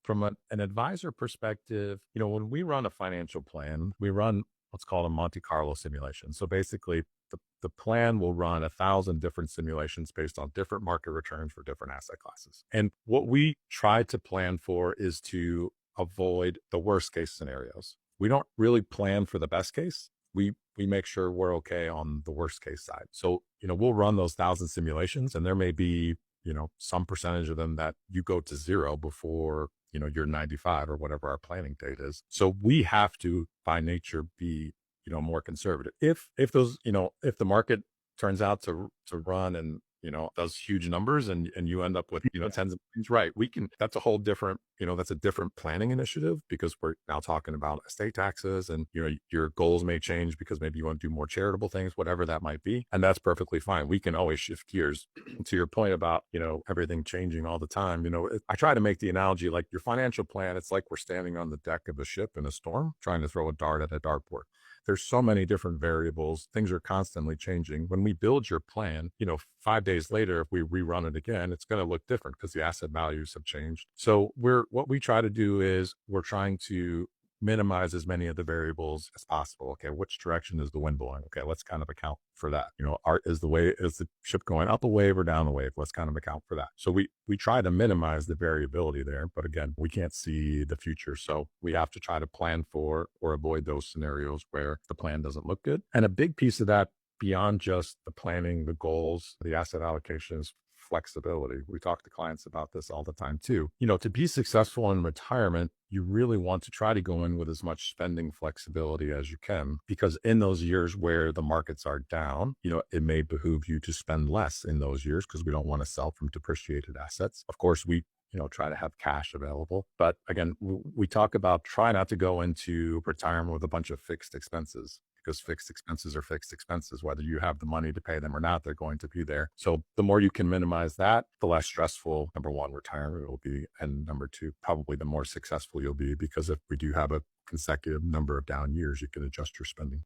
from an advisor perspective, when we run a financial plan, we run what's called a Monte Carlo simulation. So basically, the plan will run 1,000 different simulations based on different market returns for different asset classes. And what we try to plan for is to avoid the worst case scenarios. We don't really plan for the best case. We make sure we're okay on the worst case side. So, we'll run those 1,000 simulations, and there may be, some percentage of them that you go to zero before, you're 95 or whatever our planning date is. So we have to by nature be, more conservative. If those, if the market turns out to run and, does huge numbers and you end up with, Yeah. tens of things, right. That's a whole different, that's a different planning initiative because we're now talking about estate taxes and, your goals may change because maybe you want to do more charitable things, whatever that might be. And that's perfectly fine. We can always shift gears. To your point about, everything changing all the time, I try to make the analogy like your financial plan. It's like we're standing on the deck of a ship in a storm trying to throw a dart at a dartboard. There's so many different variables. Things are constantly changing. When we build your plan, 5 days later, if we rerun it again, it's going to look different because the asset values have changed. So what we try to do is we're trying to minimize as many of the variables as possible. Okay, which direction is the wind blowing? Okay, let's kind of account for that. Is the ship going up a wave or down a wave? Let's kind of account for that. So we try to minimize the variability there, but again, we can't see the future. So we have to try to plan for or avoid those scenarios where the plan doesn't look good. And a big piece of that beyond just the planning, the goals, the asset allocations, flexibility. We talk to clients about this all the time too. To be successful in retirement, you really want to try to go in with as much spending flexibility as you can, because in those years where the markets are down, it may behoove you to spend less in those years because we don't want to sell from depreciated assets. Of course, we try to have cash available. But again, we talk about try not to go into retirement with a bunch of fixed expenses because fixed expenses are fixed expenses. Whether you have the money to pay them or not, they're going to be there. So the more you can minimize that, the less stressful, number one, retirement will be. And number two, probably the more successful you'll be because if we do have a consecutive number of down years, you can adjust your spending.